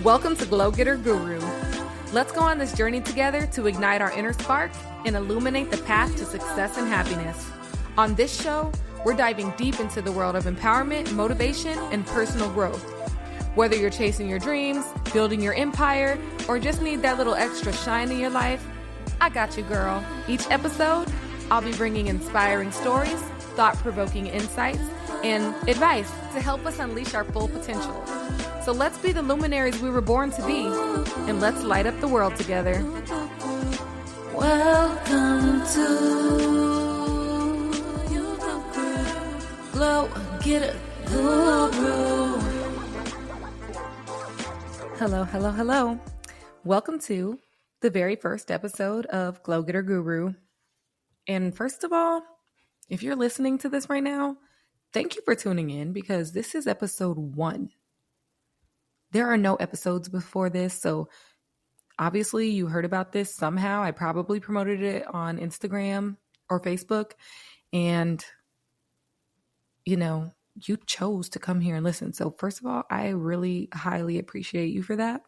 Welcome to Glow Getter Guru. Let's go on this journey together to ignite our inner spark and illuminate the path to success and happiness. On this show, we're diving deep into the world of empowerment, motivation, and personal growth. Whether you're chasing your dreams, building your empire, or just need that little extra shine in your life, I got you, girl. Each episode, I'll be bringing inspiring stories, thought-provoking insights, and advice to help us unleash our full potential. So let's be the luminaries we were born to be, and let's light up the world together. Welcome to Glow Getter Guru. Hello, hello, hello. Welcome to the very first episode of Glow Getter Guru. And first of all, if you're listening to this right now, thank you for tuning in because this is episode 1. There are no episodes before this, so obviously you heard about this somehow. I probably promoted it on Instagram or Facebook, and you chose to come here and listen. So first of all, I really highly appreciate you for that.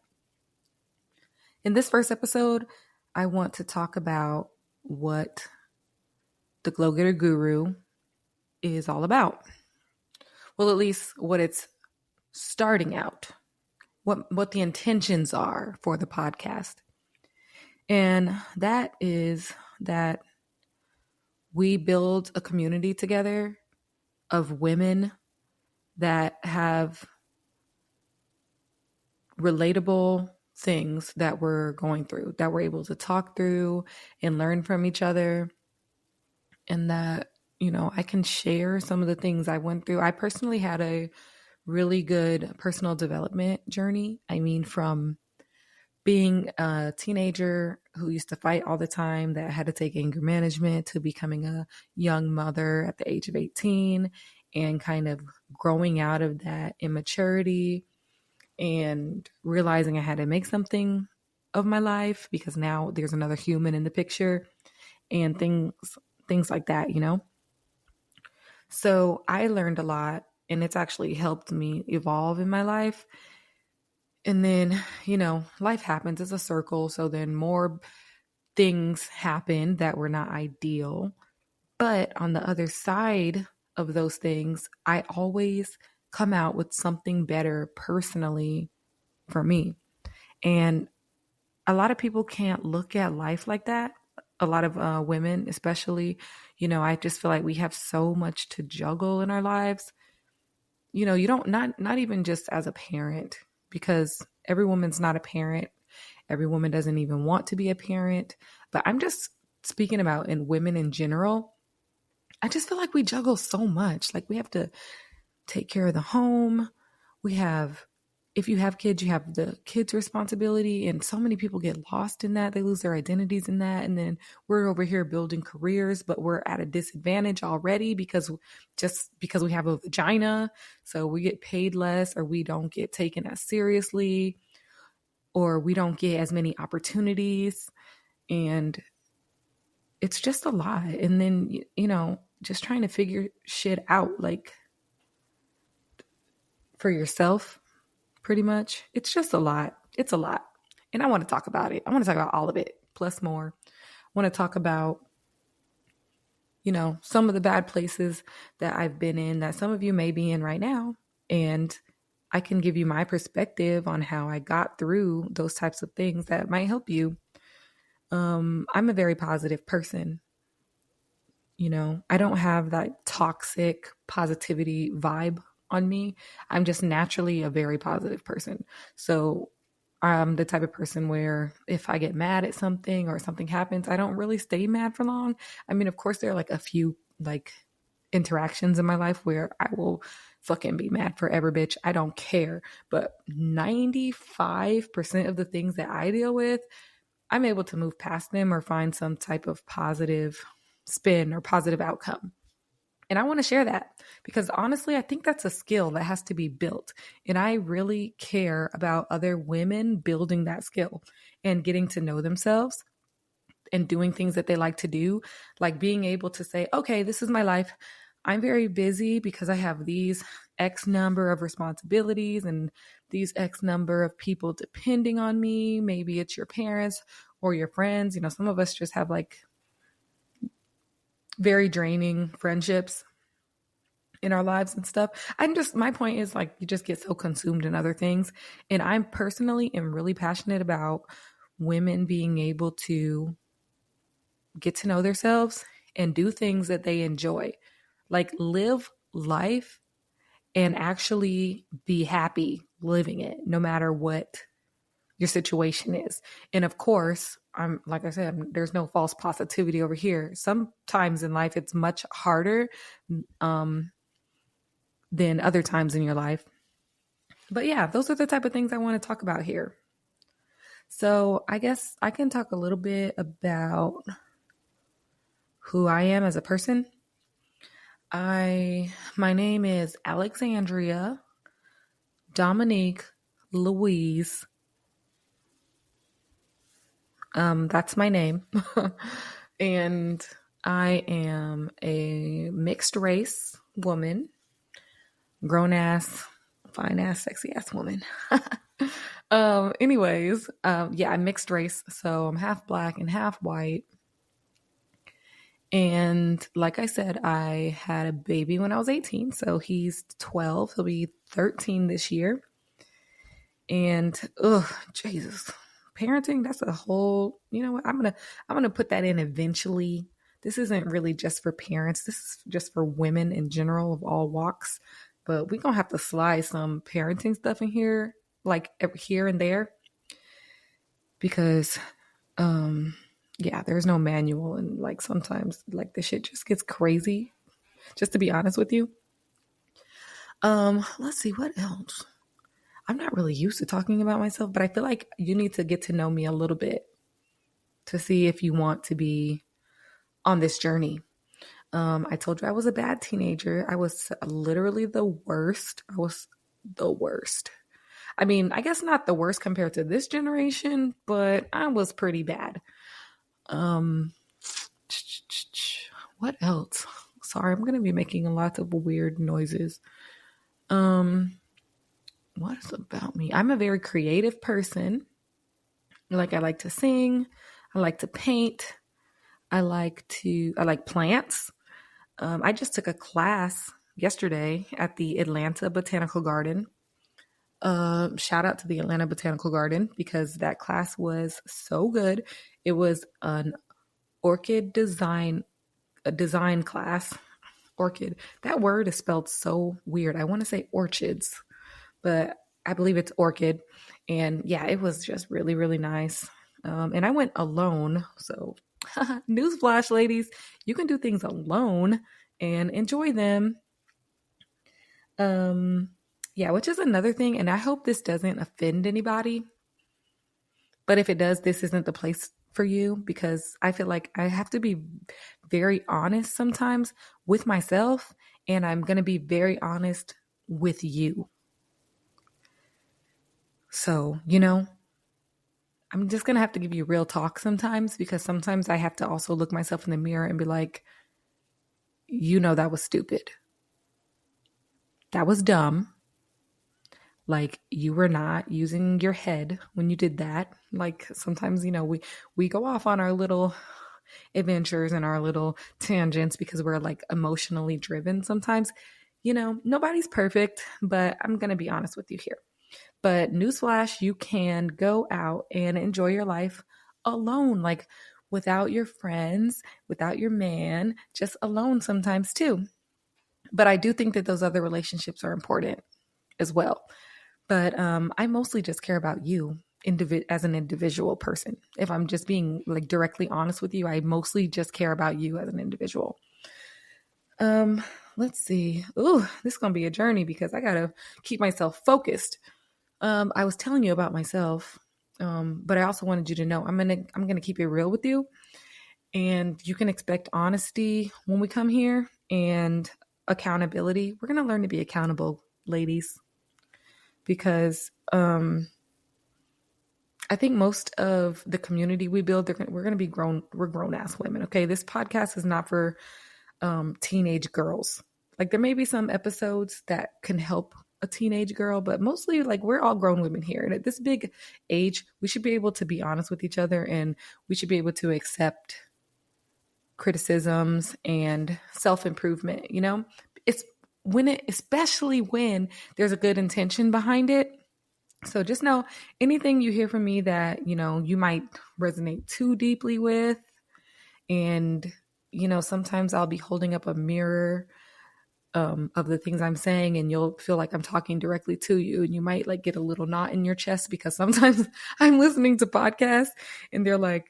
In this first episode, I want to talk about what the Glow Getter Guru is all about. Well, at least what it's starting out. What the intentions are for the podcast. And that is that we build a community together of women that have relatable things that we're going through, that we're able to talk through and learn from each other. And that, I can share some of the things I went through. I personally had a really good personal development journey. I mean, from being a teenager who used to fight all the time, that had to take anger management, to becoming a young mother at the age of 18 and kind of growing out of that immaturity and realizing I had to make something of my life because now there's another human in the picture and things like that, So I learned a lot. And it's actually helped me evolve in my life. And then, life happens. It's a circle. So then more things happen that were not ideal. But on the other side of those things, I always come out with something better personally for me. And a lot of people can't look at life like that. A lot of women, especially, I just feel like we have so much to juggle in our lives. You don't, not even just as a parent, because every woman's not a parent. Every woman doesn't even want to be a parent. But I'm just speaking about in women in general. I just feel like we juggle so much. Like we have to take care of the home. If you have kids, you have the kids' responsibility. And so many people get lost in that. They lose their identities in that. And then we're over here building careers, but we're at a disadvantage already because we have a vagina. So we get paid less, or we don't get taken as seriously, or we don't get as many opportunities. And it's just a lot. And then, just trying to figure shit out, like for yourself. Pretty much. It's just a lot. It's a lot. And I want to talk about it. I want to talk about all of it, plus more. I want to talk about, some of the bad places that I've been in that some of you may be in right now. And I can give you my perspective on how I got through those types of things that might help you. I'm a very positive person. I don't have that toxic positivity vibe on me. I'm just naturally a very positive person. So I'm the type of person where if I get mad at something or something happens, I don't really stay mad for long. I mean, of course, there are like a few interactions in my life where I will fucking be mad forever, bitch. I don't care. But 95% of the things that I deal with, I'm able to move past them or find some type of positive spin or positive outcome. And I want to share that because honestly, I think that's a skill that has to be built. And I really care about other women building that skill and getting to know themselves and doing things that they like to do, like being able to say, okay, this is my life. I'm very busy because I have these X number of responsibilities and these X number of people depending on me. Maybe it's your parents or your friends. You know, some of us just have like very draining friendships in our lives and stuff. My point is like, you just get so consumed in other things. And I'm personally am really passionate about women being able to get to know themselves and do things that they enjoy, like live life and actually be happy living it, no matter what your situation is. And of course, I'm like I said, there's no false positivity over here. Sometimes in life, it's much harder than other times in your life. But yeah, those are the type of things I want to talk about here. So I guess I can talk a little bit about who I am as a person. My name is Alexandria Dominique Louise. That's my name. And I am a mixed race woman, grown ass, fine ass, sexy ass woman. Yeah, I'm mixed race. So I'm half black and half white. And like I said, I had a baby when I was 18. So he's 12. He'll be 13 this year. And Jesus, parenting, that's a whole, you know what? I'm gonna put that in eventually. This isn't really just for parents. This is just for women in general of all walks. But we're gonna have to slide some parenting stuff in here, like here and there. Because yeah, there's no manual, and like sometimes like the shit just gets crazy, just to be honest with you. Let's see what else. I'm not really used to talking about myself, but I feel like you need to get to know me a little bit to see if you want to be on this journey. I told you I was a bad teenager. I was literally the worst. I was the worst. I mean, I guess not the worst compared to this generation, but I was pretty bad. What else? Sorry, I'm going to be making a lot of weird noises. What is about me? I'm a very creative person. Like I like to sing. I like to paint. I like plants. I just took a class yesterday at the Atlanta Botanical Garden. Shout out to the Atlanta Botanical Garden because that class was so good. It was an orchid design, a design class. Orchid. That word is spelled so weird. I want to say orchids, but I believe it's orchid. And yeah, it was just really, really nice. And I went alone. So, newsflash, ladies, you can do things alone and enjoy them. Yeah, which is another thing. And I hope this doesn't offend anybody. But if it does, this isn't the place for you because I feel like I have to be very honest sometimes with myself. And I'm going to be very honest with you. So, I'm just going to have to give you real talk sometimes because sometimes I have to also look myself in the mirror and be like, that was stupid. That was dumb. Like you were not using your head when you did that. Like sometimes, we go off on our little adventures and our little tangents because we're like emotionally driven sometimes. Nobody's perfect, but I'm going to be honest with you here. But newsflash, you can go out and enjoy your life alone, like without your friends, without your man, just alone sometimes too. But I do think that those other relationships are important as well. But I mostly just care about you as an individual person. If I'm just being like directly honest with you, I mostly just care about you as an individual. Let's see. Ooh, this is going to be a journey because I got to keep myself focused. I was telling you about myself, but I also wanted you to know I'm gonna keep it real with you, and you can expect honesty when we come here and accountability. We're gonna learn to be accountable, ladies, because I think most of the community we build, we're gonna be grown. We're grown ass women. Okay, this podcast is not for teenage girls. Like there may be some episodes that can help a teenage girl, but mostly like we're all grown women here. And at this big age, we should be able to be honest with each other, and we should be able to accept criticisms and self-improvement, you know? It's especially when there's a good intention behind it. So just know anything you hear from me that, you might resonate too deeply with. And, sometimes I'll be holding up a mirror of the things I'm saying, and you'll feel like I'm talking directly to you. And you might like get a little knot in your chest because sometimes I'm listening to podcasts and they're like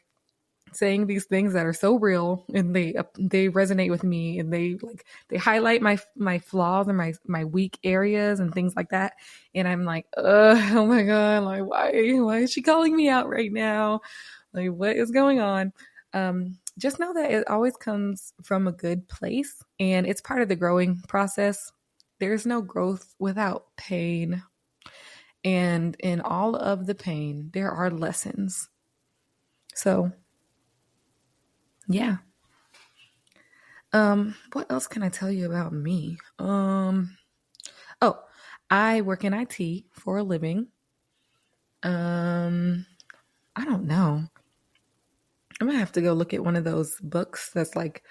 saying these things that are so real, and they resonate with me, and they highlight my flaws and my weak areas and things like that. And I'm like, oh my God, like why is she calling me out right now? Like what is going on? Just know that it always comes from a good place, and it's part of the growing process. There's no growth without pain. And in all of the pain, there are lessons. So yeah. What else can I tell you about me? I work in IT for a living. I don't know. I'm gonna have to go look at one of those books that's like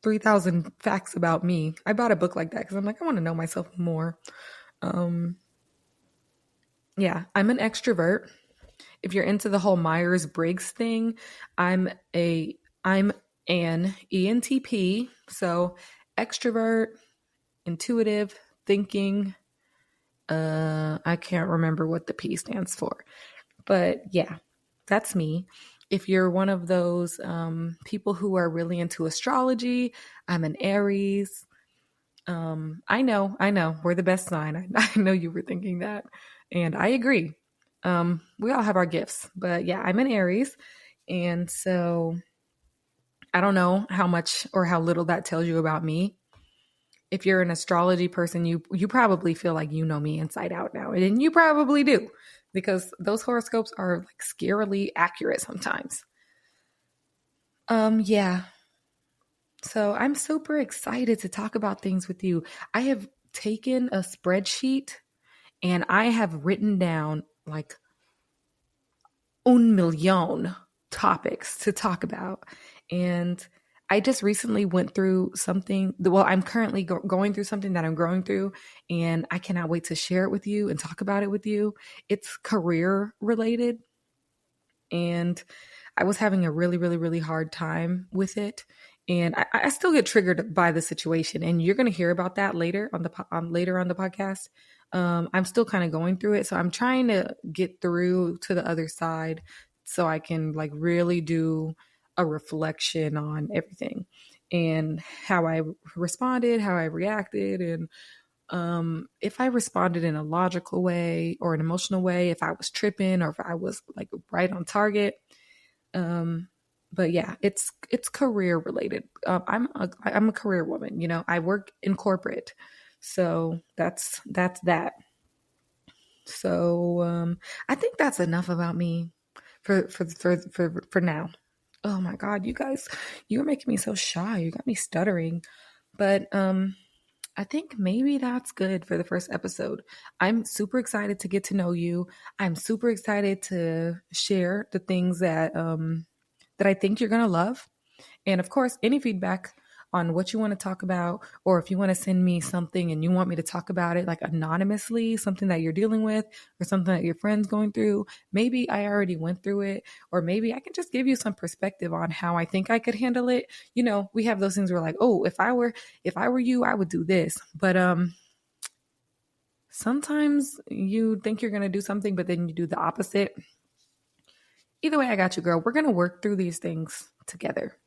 3,000 facts about me. I bought a book like that because I'm like, I want to know myself more. Yeah, I'm an extrovert. If you're into the whole Myers-Briggs thing, I'm an ENTP. So extrovert, intuitive, thinking. I can't remember what the P stands for. But yeah, that's me. If you're one of those people who are really into astrology, I'm an Aries. I know, we're the best sign. I know you were thinking that, and I agree. We all have our gifts, but yeah, I'm an Aries, and so I don't know how much or how little that tells you about me. If you're an astrology person, you probably feel like you know me inside out now, and you probably do, because those horoscopes are like scarily accurate sometimes. Yeah. So I'm super excited to talk about things with you. I have taken a spreadsheet and I have written down like 1 million topics to talk about. And I just recently went through something. Well, I'm currently going through something that I'm growing through, and I cannot wait to share it with you and talk about it with you. It's career related, and I was having a really, really, really hard time with it. And I still get triggered by the situation, and you're going to hear about that later on the podcast. I'm still kind of going through it, so I'm trying to get through to the other side so I can like really do a reflection on everything and how I responded, how I reacted, and if I responded in a logical way or an emotional way, if I was tripping or if I was like right on target. But yeah, it's career related. I'm a career woman. I work in corporate, so that's that. So I think that's enough about me for now. Oh my God, you guys, you're making me so shy. You got me stuttering. But I think maybe that's good for the first episode. I'm super excited to get to know you. I'm super excited to share the things that that I think you're going to love. And of course, any feedback on what you want to talk about, or if you want to send me something and you want me to talk about it like anonymously, something that you're dealing with or something that your friend's going through, maybe I already went through it, or maybe I can just give you some perspective on how I think I could handle it. We have those things where like, oh, if I were you, I would do this. But sometimes you think you're going to do something, but then you do the opposite. Either way, I got you, girl. We're going to work through these things together.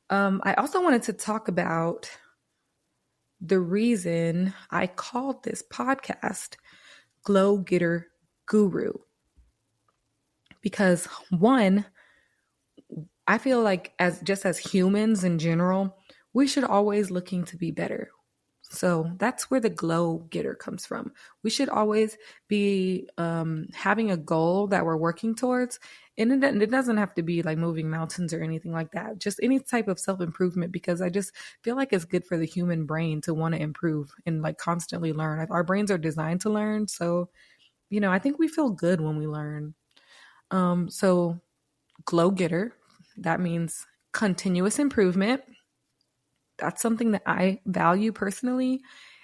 I also wanted to talk about the reason I called this podcast Glow Getter Guru. Because one, I feel like as humans in general, we should always looking to be better. So that's where the glow getter comes from. We should always be having a goal that we're working towards. And it doesn't have to be like moving mountains or anything like that. Just any type of self-improvement, because I just feel like it's good for the human brain to want to improve and like constantly learn. Our brains are designed to learn. So, I think we feel good when we learn. So glow getter, that means continuous improvement. That's something that I value personally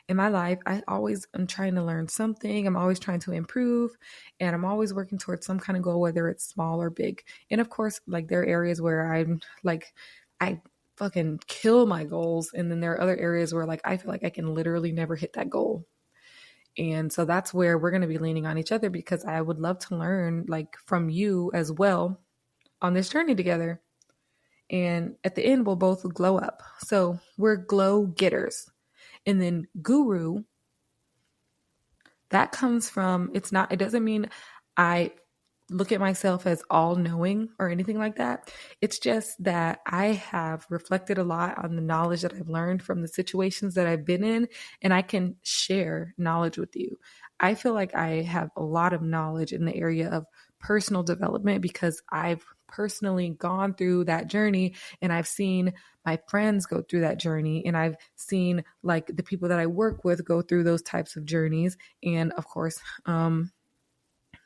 in my life. I always am trying to learn something. I'm always trying to improve, and I'm always working towards some kind of goal, whether it's small or big. And of course, like there are areas where I'm like, I fucking kill my goals. And then there are other areas where like, I feel like I can literally never hit that goal. And so that's where we're going to be leaning on each other, because I would love to learn like from you as well on this journey together. And at the end, we'll both glow up. So we're glow getters. And then guru, that comes from, it doesn't mean I look at myself as all knowing or anything like that. It's just that I have reflected a lot on the knowledge that I've learned from the situations that I've been in, and I can share knowledge with you. I feel like I have a lot of knowledge in the area of personal development because I've personally gone through that journey, and I've seen my friends go through that journey, and I've seen like the people that I work with go through those types of journeys. And of course,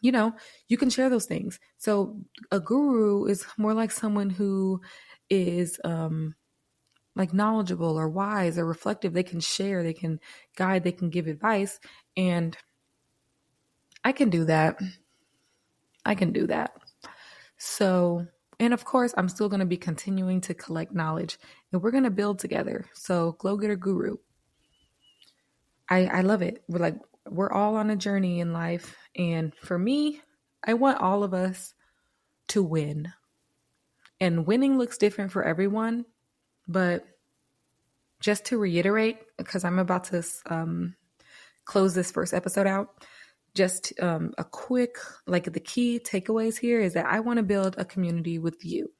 you can share those things. So a guru is more like someone who is like knowledgeable or wise or reflective. They can share, they can guide, they can give advice. And I can do that. So, and of course, I'm still going to be continuing to collect knowledge, and we're going to build together. So glow getter guru. I love it. We're all on a journey in life. And for me, I want all of us to win. And winning looks different for everyone. But just to reiterate, because I'm about to close this first episode out, just a quick, like the key takeaways here is that I want to build a community with you.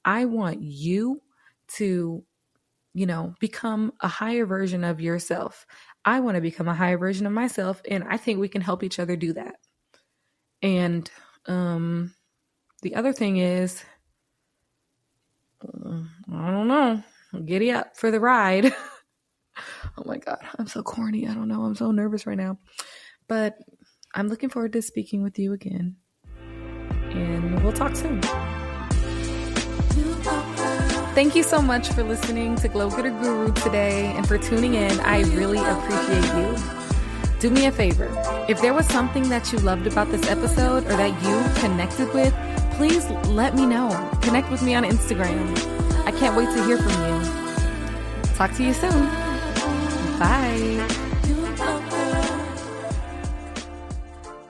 I want you to, become a higher version of yourself. I want to become a higher version of myself, and I think we can help each other do that. And the other thing is, I don't know, giddy up for the ride. Oh my God, I'm so corny. I don't know. I'm so nervous right now. But I'm looking forward to speaking with you again. And we'll talk soon. Thank you so much for listening to Glow Getter Guru today and for tuning in. I really appreciate you. Do me a favor. If there was something that you loved about this episode or that you connected with, please let me know. Connect with me on Instagram. I can't wait to hear from you. Talk to you soon. Bye.